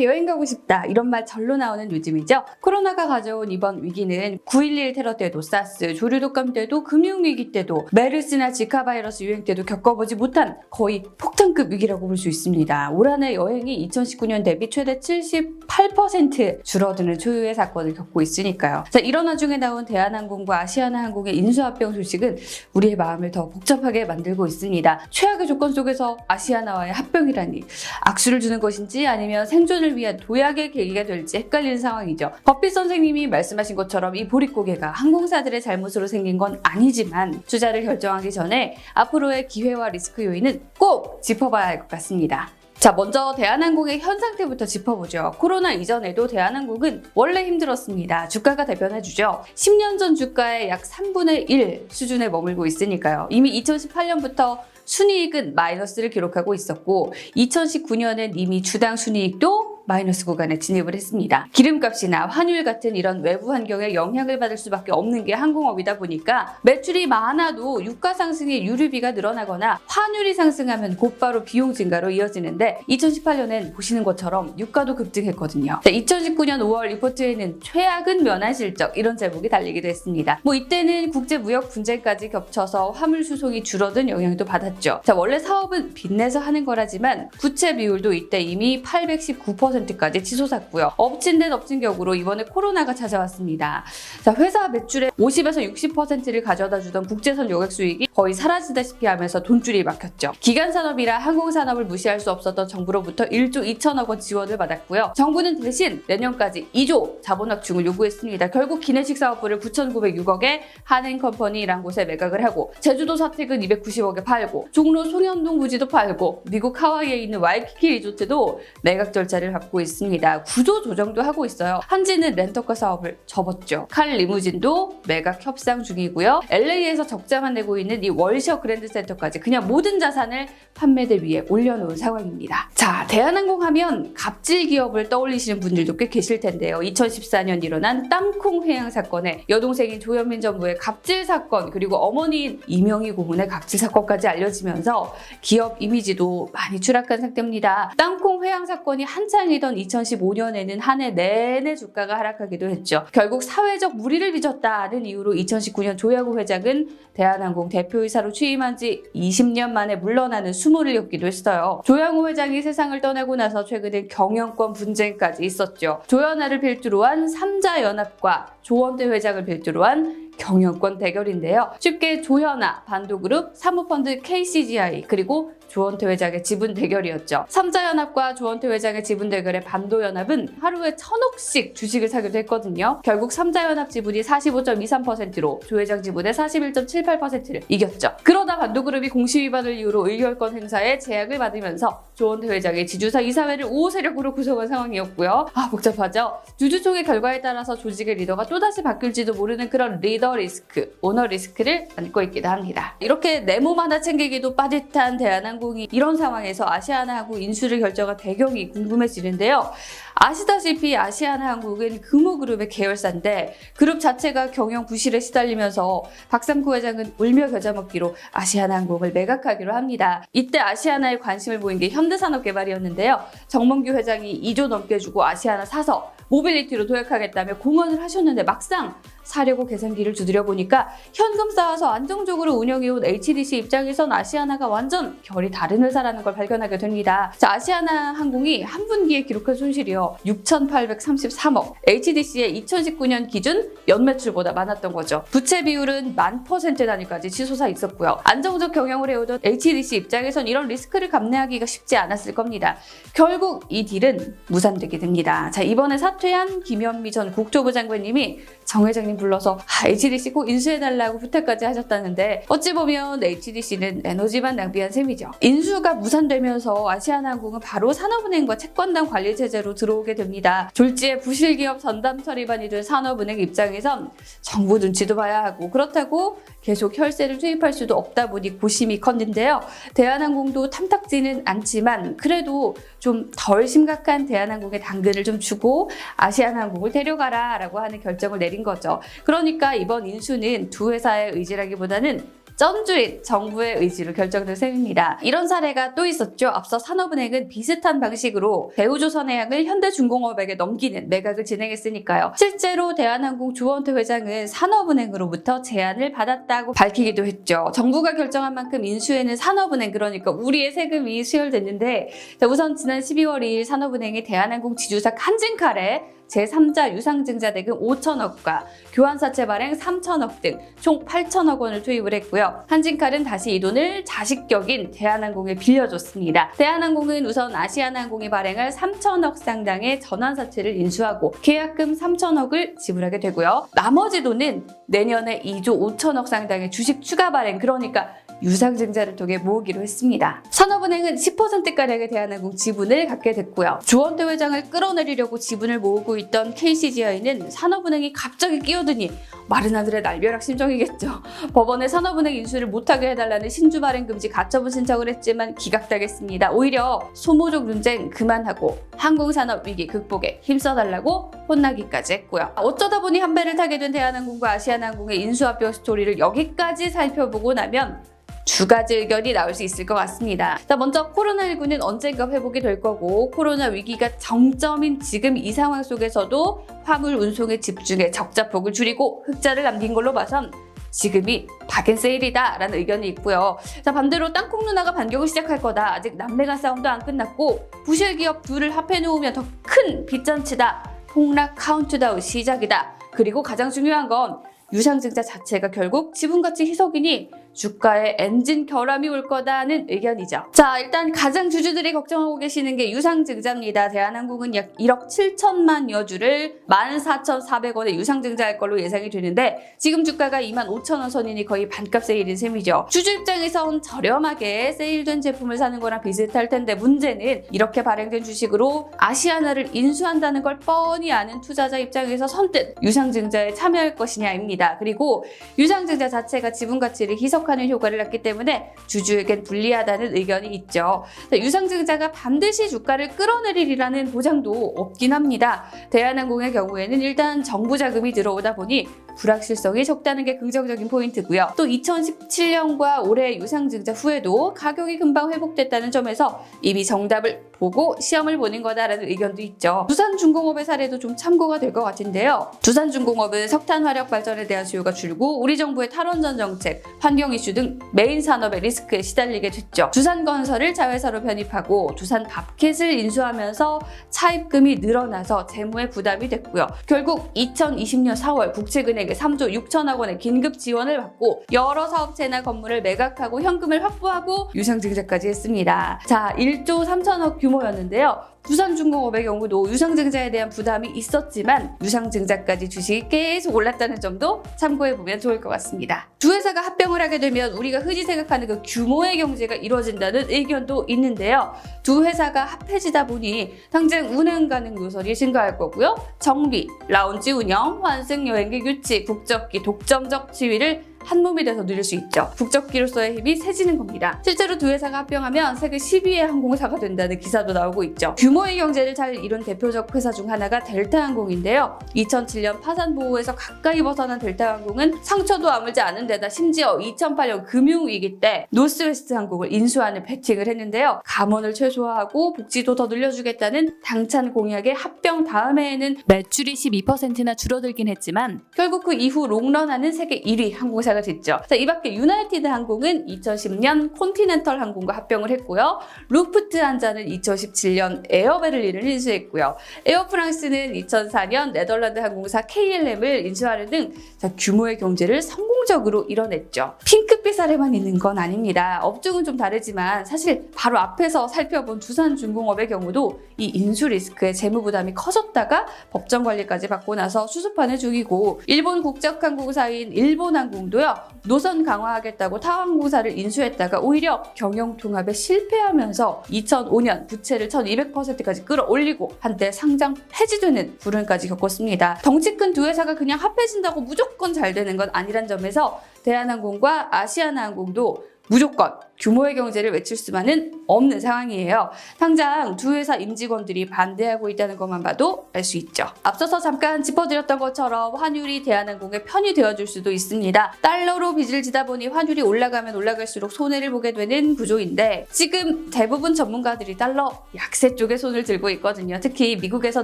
여행 가고 싶다 이런 말 절로 나오는 요즘이죠. 코로나가 가져온 이번 위기는 9.11 테러 때도 사스, 조류 독감 때도 금융위기 때도 메르스나 지카 바이러스 유행 때도 겪어보지 못한 거의 폭탄급 위기라고 볼 수 있습니다. 올 한 해 여행이 2019년 대비 최대 78% 줄어드는 초유의 사건을 겪고 있으니까요. 자, 이런 와중에 나온 대한항공과 아시아나항공의 인수합병 소식은 우리의 마음을 더 복잡하게 만들고 있습니다. 최악의 조건 속에서 아시아나와의 합병이라니 악수를 주는 것인지 아니면 생존을 위한 도약의 계기가 될지 헷갈리는 상황이죠. 버핏 선생님이 말씀하신 것처럼 이 보릿고개가 항공사들의 잘못으로 생긴 건 아니지만 투자를 결정하기 전에 앞으로의 기회와 리스크 요인은 꼭 짚어봐야 할 것 같습니다. 자, 먼저 대한항공의 현 상태부터 짚어보죠. 코로나 이전에도 대한항공은 원래 힘들었습니다. 주가가 대변해주죠. 10년 전 주가의 약 3분의 1 수준에 머물고 있으니까요. 이미 2018년부터 순이익은 마이너스를 기록하고 있었고 2019년엔 이미 주당 순이익도 마이너스 구간에 진입을 했습니다. 기름값이나 환율 같은 이런 외부 환경에 영향을 받을 수밖에 없는 게 항공업이다 보니까 매출이 많아도 유가 상승에 유류비가 늘어나거나 환율이 상승하면 곧바로 비용 증가로 이어지는데 2018년엔 보시는 것처럼 유가도 급등했거든요. 2019년 5월 리포트에는 최악은 면한 실적 이런 제목이 달리기도 했습니다. 이때는 국제무역 분쟁까지 겹쳐서 화물 수송이 줄어든 영향도 받았죠. 자, 원래 사업은 빚내서 하는 거라지만 부채 비율도 이때 이미 819%까지 치솟았고요. 엎친 데 덮친 격으로 이번에 코로나가 찾아왔습니다. 자, 회사 매출의 50에서 60%를 가져다 주던 국제선 여객 수익이 거의 사라지다시피 하면서 돈줄이 막혔죠. 기간산업이라 항공산업을 무시할 수 없었던 정부로부터 1조 2천억 원 지원을 받았고요. 정부는 대신 내년까지 2조 자본 확충을 요구했습니다. 결국 기내식 사업부를 9,906억에 한행컴퍼니라는 곳에 매각을 하고 제주도 사택은 290억에 팔고 종로 송현동 부지도 팔고 미국 하와이에 있는 와이키키 리조트도 매각 절차를 밟고 있습니다. 구조 조정도 하고 있어요. 한지는 렌터카 사업을 접었죠. 칼 리무진도 매각 협상 중이고요. LA에서 적자만 내고 있는 이 월셔 그랜드센터까지 그냥 모든 자산을 판매대 위에 올려놓은 상황입니다. 자, 대한항공 하면 갑질 기업을 떠올리시는 분들도 꽤 계실 텐데요. 2014년 일어난 땅콩 회항 사건에 여동생인 조현민 전무의 갑질 사건 그리고 어머니인 이명희 고문의 갑질 사건까지 알려지면서 기업 이미지도 많이 추락한 상태입니다. 땅콩 회항 사건이 한창이던 2015년에는 한 해 내내 주가가 하락하기도 했죠. 결국 사회적 무리를 빚었다는 이유로 2019년 조야구 회장은 대한항공 대표이사로 취임한 지 20년 만에 물러나는 수모를 겪기도 했어요. 조양호 회장이 세상을 떠나고 나서 최근에 경영권 분쟁까지 있었죠. 조연아를 필두로 한 삼자연합과 조원태 회장을 필두로 한 경영권 대결인데요. 쉽게 조현아, 반도그룹, 사모펀드 KCGI 그리고 조원태 회장의 지분 대결이었죠. 삼자연합과 조원태 회장의 지분 대결에 반도연합은 하루에 1,000억씩 주식을 사기도 했거든요. 결국 삼자연합 지분이 45.23%로 조 회장 지분의 41.78%를 이겼죠. 그러다 반도그룹이 공시위반을 이유로 의결권 행사에 제약을 받으면서 조원태 회장의 지주사 이사회를 5호 세력으로 구성한 상황이었고요. 복잡하죠? 주주총회 결과에 따라서 조직의 리더가 또다시 바뀔지도 모르는 그런 리더 리스크, 오너 리스크를 안고 있기도 합니다. 이렇게 내 몸 하나 챙기기도 빠듯한 대한항공이 이런 상황에서 아시아나항공 인수를 결정한 배경이 궁금해지는데요. 아시다시피 아시아나항공은 금호그룹의 계열사인데 그룹 자체가 경영 부실에 시달리면서 박삼구 회장은 울며 겨자 먹기로 아시아나항공을 매각하기로 합니다. 이때 아시아나에 관심을 보인 게 현대산업개발이었는데요. 정몽규 회장이 2조 넘게 주고 아시아나 사서 모빌리티로 도약하겠다며 공언을 하셨는데 막상 사려고 계산기를 두드려 보니까 현금 쌓아서 안정적으로 운영해온 HDC 입장에선 아시아나가 완전 결이 다른 회사라는 걸 발견하게 됩니다. 자, 아시아나항공이 한 분기에 기록한 손실이요. 6,833억. HDC의 2019년 기준 연매출보다 많았던 거죠. 부채 비율은 1000% 단위까지 치솟아 있었고요. 안정적 경영을 해오던 HDC 입장에선 이런 리스크를 감내하기가 쉽지 않았을 겁니다. 결국 이 딜은 무산되게 됩니다. 자, 이번에 사퇴한 김현미 전 국토부 장관님이 정 회장님 불러서 HDC 꼭 인수해달라고 부탁까지 하셨다는데 어찌 보면 HDC는 에너지만 낭비한 셈이죠. 인수가 무산되면서 아시아나항공은 바로 산업은행과 채권단 관리 체제로 들어오게 됩니다. 졸지에 부실기업 전담 처리반이 된 산업은행 입장에선 정부 눈치도 봐야 하고 그렇다고 계속 혈세를 투입할 수도 없다 보니 고심이 컸는데요. 대한항공도 탐탁지는 않지만 그래도 좀 덜 심각한 대한항공의 당근을 좀 주고 아시아나항공을 데려가라 라고 하는 결정을 내린 거죠. 그러니까 이번 인수는 두 회사의 의지라기보다는 쩐주인 정부의 의지로 결정된 셈입니다. 이런 사례가 또 있었죠. 앞서 산업은행은 비슷한 방식으로 대우조선해양을 현대중공업에게 넘기는 매각을 진행했으니까요. 실제로 대한항공 조원태 회장은 산업은행으로부터 제안을 받았다고 밝히기도 했죠. 정부가 결정한 만큼 인수에는 산업은행, 그러니까 우리의 세금이 수혈됐는데, 우선 지난 12월 2일 산업은행이 대한항공 지주사 한진칼에 제3자 유상증자 대금 5천억과 교환사채 발행 3천억 등 총 8천억 원을 투입을 했고요. 한진칼은 다시 이 돈을 자식격인 대한항공에 빌려줬습니다. 대한항공은 우선 아시아나항공이 발행할 3천억 상당의 전환사채를 인수하고 계약금 3천억을 지불하게 되고요. 나머지 돈은 내년에 2조 5천억 상당의 주식 추가 발행, 그러니까 유상증자를 통해 모으기로 했습니다. 산업은행은 10%가량의 대한항공 지분을 갖게 됐고요. 조원태 회장을 끌어내리려고 지분을 모으고 있던 KCGI는 산업은행이 갑자기 끼어드니 마른 하늘의 날벼락 심정이겠죠. 법원에 산업은행 인수를 못하게 해달라는 신주 발행 금지 가처분 신청을 했지만 기각당했습니다. 오히려 소모적 논쟁 그만하고 항공산업 위기 극복에 힘써달라고 혼나기까지 했고요. 어쩌다 보니 한 배를 타게 된 대한항공과 아시아나항공의 인수합병 스토리를 여기까지 살펴보고 나면 두 가지 의견이 나올 수 있을 것 같습니다. 자, 먼저 코로나19는 언젠가 회복이 될 거고, 코로나 위기가 정점인 지금 이 상황 속에서도 화물 운송에 집중해 적자폭을 줄이고 흑자를 남긴 걸로 봐선 지금이 박앤세일이다 라는 의견이 있고요. 자, 반대로 땅콩 누나가 반격을 시작할 거다. 아직 남매간 싸움도 안 끝났고 부실 기업 둘을 합해 놓으면 더 큰 빚잔치다. 폭락 카운트다운 시작이다. 그리고 가장 중요한 건 유상증자 자체가 결국 지분가치 희석이니 주가에 엔진 결함이 올 거다는 의견이죠. 자, 일단 가장 주주들이 걱정하고 계시는 게 유상증자입니다. 대한항공은 약 1억 7천만여 주를 14,400원에 유상증자할 걸로 예상이 되는데 지금 주가가 25,000원 선이니 거의 반값 세일인 셈이죠. 주주 입장에선 저렴하게 세일된 제품을 사는 거랑 비슷할 텐데 문제는 이렇게 발행된 주식으로 아시아나를 인수한다는 걸 뻔히 아는 투자자 입장에서 선뜻 유상증자에 참여할 것이냐입니다. 그리고 유상증자 자체가 지분가치를 희석하는 효과를 낳기 때문에 주주에겐 불리하다는 의견이 있죠. 유상증자가 반드시 주가를 끌어내리리라는 보장도 없긴 합니다. 대한항공의 경우에는 일단 정부 자금이 들어오다 보니 불확실성이 적다는 게 긍정적인 포인트고요. 또 2017년과 올해 유상증자 후에도 가격이 금방 회복됐다는 점에서 이미 정답을 보고 시험을 보는 거다라는 의견도 있죠. 두산중공업의 사례도 좀 참고가 될 것 같은데요. 두산중공업은 석탄 화력 발전에 대한 수요가 줄고 우리 정부의 탈원전 정책, 환경 이슈 등 메인 산업의 리스크에 시달리게 됐죠. 두산건설을 자회사로 편입하고 두산밥켓을 인수하면서 차입금이 늘어나서 재무에 부담이 됐고요. 결국 2020년 4월 국책은행에 3조 6천억 원의 긴급 지원을 받고 여러 사업체나 건물을 매각하고 현금을 확보하고 유상증자까지 했습니다. 자, 1조 3천억 규모였는데요. 두산중공업의 경우도 유상증자에 대한 부담이 있었지만 유상증자까지 주식이 계속 올랐다는 점도 참고해보면 좋을 것 같습니다. 두 회사가 합병을 하게 되면 우리가 흔히 생각하는 그 규모의 경제가 이루어진다는 의견도 있는데요. 두 회사가 합해지다 보니 당장 운행 가능 노선이 증가할 거고요. 정비, 라운지 운영, 환승 여행객 유치, 국적기 독점적 지위를 한 몸이 돼서 누릴 수 있죠. 국적기로서의 힘이 세지는 겁니다. 실제로 두 회사가 합병하면 세계 10위의 항공사가 된다는 기사도 나오고 있죠. 규모의 경제를 잘 이룬 대표적 회사 중 하나가 델타항공인데요. 2007년 파산 보호에서 가까이 벗어난 델타항공은 상처도 아물지 않은 데다 심지어 2008년 금융위기 때 노스웨스트 항공을 인수하는 베팅을 했는데요. 감원을 최소화하고 복지도 더 늘려주겠다는 당찬 공약의 합병 다음해에는 매출이 12%나 줄어들긴 했지만 결국 그 이후 롱런하는 세계 1위 항공사가 됐죠. 자, 이 밖에 유나이티드 항공은 2010년 콘티넨털 항공과 합병을 했고요. 루프트한자는 2017년 에어베를린을 인수했고요. 에어프랑스는 2004년 네덜란드 항공사 KLM을 인수하는 등 규모의 경제를 성공적으로 이뤄냈죠. 핑크빛 사례만 있는 건 아닙니다. 업종은 좀 다르지만 사실 바로 앞에서 살펴본 두산중공업의 경우도 이 인수 리스크의 재무 부담이 커졌다가 법정 관리까지 받고 나서 수습하는 중이고 일본 국적항공사인 일본항공도요. 노선 강화하겠다고 타항공사를 인수했다가 오히려 경영 통합에 실패하면서 2005년 부채를 1200%까지 끌어올리고 한때 상장 폐지되는 불운까지 겪었습니다. 덩치 큰 두 회사가 그냥 합해진다고 무조건 잘 되는 건 아니란 점에서 대한항공과 아시아나항공도 무조건 규모의 경제를 외칠 수만은 없는 상황이에요. 당장 두 회사 임직원들이 반대하고 있다는 것만 봐도 알 수 있죠. 앞서서 잠깐 짚어드렸던 것처럼 환율이 대한항공의 편이 되어줄 수도 있습니다. 달러로 빚을 지다 보니 환율이 올라가면 올라갈수록 손해를 보게 되는 구조인데 지금 대부분 전문가들이 달러 약세 쪽에 손을 들고 있거든요. 특히 미국에서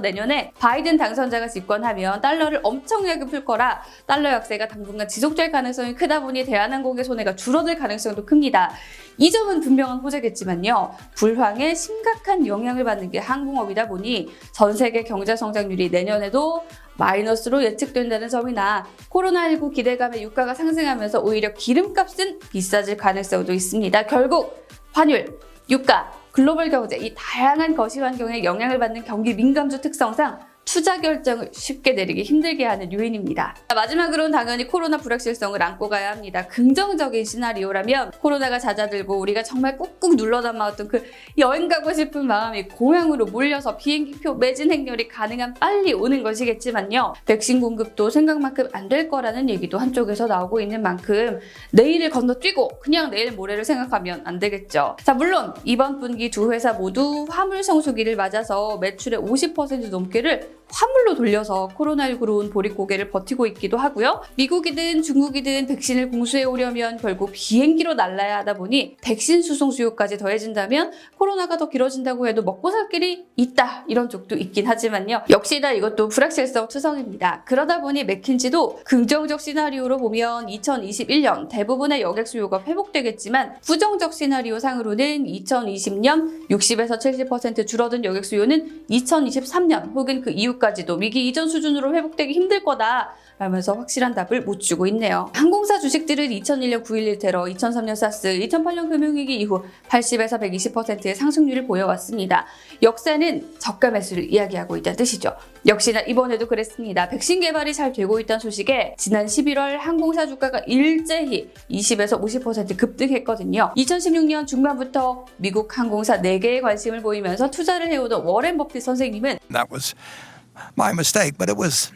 내년에 바이든 당선자가 집권하면 달러를 엄청나게 풀 거라 달러 약세가 당분간 지속될 가능성이 크다 보니 대한항공의 손해가 줄어들 가능성도 큽니다. 이 점은 분명한 호재겠지만요. 불황에 심각한 영향을 받는 게 항공업이다 보니 전 세계 경제 성장률이 내년에도 마이너스로 예측된다는 점이나 코로나19 기대감에 유가가 상승하면서 오히려 기름값은 비싸질 가능성도 있습니다. 결국 환율, 유가, 글로벌 경제 이 다양한 거시 환경에 영향을 받는 경기 민감주 특성상 투자 결정을 쉽게 내리기 힘들게 하는 요인입니다. 마지막으로는 당연히 코로나 불확실성을 안고 가야 합니다. 긍정적인 시나리오라면 코로나가 잦아들고 우리가 정말 꾹꾹 눌러 담아왔던 그 여행 가고 싶은 마음이 공항으로 몰려서 비행기표 매진 행렬이 가능한 빨리 오는 것이겠지만요. 백신 공급도 생각만큼 안 될 거라는 얘기도 한쪽에서 나오고 있는 만큼 내일을 건너뛰고 그냥 내일 모레를 생각하면 안 되겠죠. 자, 물론 이번 분기 두 회사 모두 화물 성수기를 맞아서 매출의 50% 넘게를 화물로 돌려서 코로나19로 온 보릿고개를 버티고 있기도 하고요. 미국이든 중국이든 백신을 공수해 오려면 결국 비행기로 날라야 하다 보니 백신 수송 수요까지 더해진다면 코로나가 더 길어진다고 해도 먹고 살 길이 있다 이런 쪽도 있긴 하지만요. 역시나 이것도 불확실성 투성입니다. 그러다 보니 맥킨지도 긍정적 시나리오로 보면 2021년 대부분의 여객 수요가 회복되겠지만 부정적 시나리오 상으로는 2020년 60에서 70% 줄어든 여객 수요는 2023년 혹은 그 이후까지도 위기 이전 수준으로 회복되기 힘들 거다 라면서 확실한 답을 못 주고 있네요. 항공사 주식들은 2001년 9.11 테러, 2003년 사스, 2008년 금융위기 이후 80에서 120%의 상승률을 보여왔습니다. 역사는 저가 매수를 이야기하고 있다는 뜻이죠. 역시나 이번에도 그랬습니다. 백신 개발이 잘 되고 있다는 소식에 지난 11월 항공사 주가가 일제히 20에서 50% 급등했거든요. 2016년 중반부터 미국 항공사 4개에 관심을 보이면서 투자를 해오던 워렌 버핏 선생님은 That was my mistake, but it was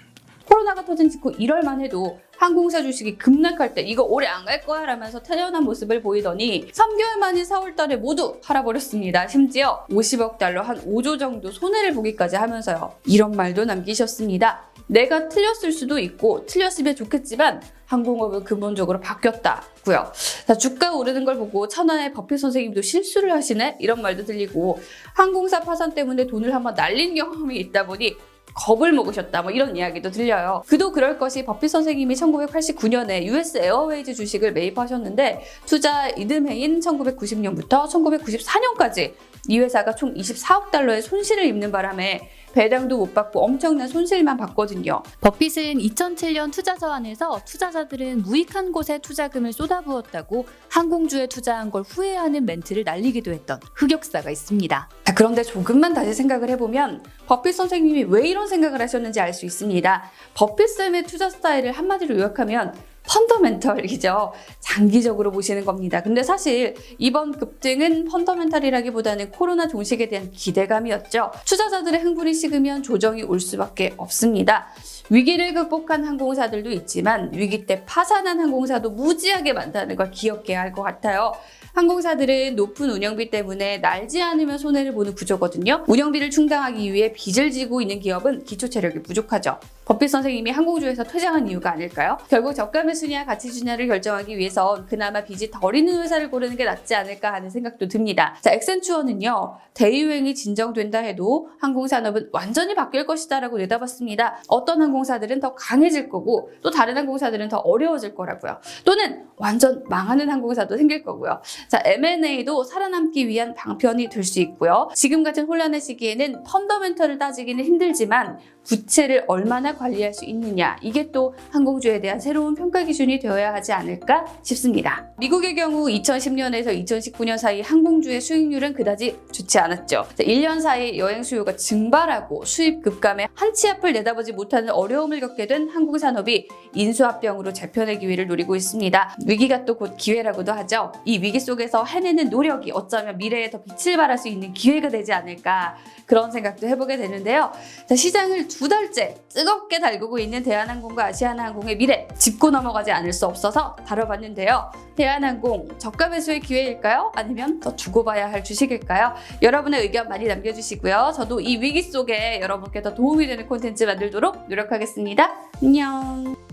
코로나가 터진 직후 1월만 해도 항공사 주식이 급락할 때 이거 오래 안 갈 거야 라면서 태연한 모습을 보이더니 3개월 만인 4월 달에 모두 팔아버렸습니다. 심지어 50억 달러 한 5조 정도 손해를 보기까지 하면서요. 이런 말도 남기셨습니다. 내가 틀렸을 수도 있고 틀렸으면 좋겠지만 항공업은 근본적으로 바뀌었다고요. 자, 주가 오르는 걸 보고 천하의 버핏 선생님도 실수를 하시네? 이런 말도 들리고 항공사 파산 때문에 돈을 한번 날린 경험이 있다 보니 겁을 먹으셨다 뭐 이런 이야기도 들려요. 그도 그럴 것이 버핏 선생님이 1989년에 US 에어웨이즈 주식을 매입하셨는데 투자 이듬해인 1990년부터 1994년까지 이 회사가 총 24억 달러의 손실을 입는 바람에 배당도 못 받고 엄청난 손실만 봤거든요. 버핏은 2007년 투자 서한에서 투자자들은 무익한 곳에 투자금을 쏟아부었다고 항공주에 투자한 걸 후회하는 멘트를 날리기도 했던 흑역사가 있습니다. 그런데 조금만 다시 생각을 해보면 버핏 선생님이 왜 이런 생각을 하셨는지 알 수 있습니다. 버핏쌤의 투자 스타일을 한마디로 요약하면 펀더멘털이죠. 장기적으로 보시는 겁니다. 근데 사실 이번 급등은 펀더멘털이라기보다는 코로나 종식에 대한 기대감이었죠. 투자자들의 흥분이 식으면 조정이 올 수밖에 없습니다. 위기를 극복한 항공사들도 있지만 위기 때 파산한 항공사도 무지하게 많다는 걸 기억해야 할 것 같아요. 항공사들은 높은 운영비 때문에 날지 않으면 손해를 보는 구조거든요. 운영비를 충당하기 위해 빚을 지고 있는 기업은 기초 체력이 부족하죠. 버핏 선생님이 항공주에서 퇴장한 이유가 아닐까요? 결국 저가 매수냐 가치 주냐를 결정하기 위해선 그나마 빚이 덜 있는 회사를 고르는 게 낫지 않을까 하는 생각도 듭니다. 자, 엑센추어는요. 대유행이 진정된다 해도 항공산업은 완전히 바뀔 것이다 라고 내다봤습니다. 어떤 항공사들은 더 강해질 거고 또 다른 항공사들은 더 어려워질 거라고요. 또는 완전 망하는 항공사도 생길 거고요. 자, M&A도 살아남기 위한 방편이 될 수 있고요. 지금 같은 혼란의 시기에는 펀더멘털을 따지기는 힘들지만 부채를 얼마나 관리할 수 있느냐, 이게 또 항공주에 대한 새로운 평가 기준이 되어야 하지 않을까 싶습니다. 미국의 경우 2010년에서 2019년 사이 항공주의 수익률은 그다지 좋지 않았죠. 1년 사이 여행 수요가 증발하고 수입 급감에 한 치 앞을 내다보지 못하는 어려움을 겪게 된 항공산업이 인수합병으로 재편의 기회를 노리고 있습니다. 위기가 또 곧 기회라고도 하죠. 이 위기 속에서 해내는 노력이 어쩌면 미래에 더 빛을 발할 수 있는 기회가 되지 않을까, 그런 생각도 해보게 되는데요. 자, 시장을 2달째 뜨겁게 달구고 있는 대한항공과 아시아나항공의 미래 짚고 넘어가지 않을 수 없어서 다뤄봤는데요. 대한항공 저가 매수의 기회일까요? 아니면 더 두고 봐야 할 주식일까요? 여러분의 의견 많이 남겨주시고요. 저도 이 위기 속에 여러분께 더 도움이 되는 콘텐츠 만들도록 노력하겠습니다. 안녕.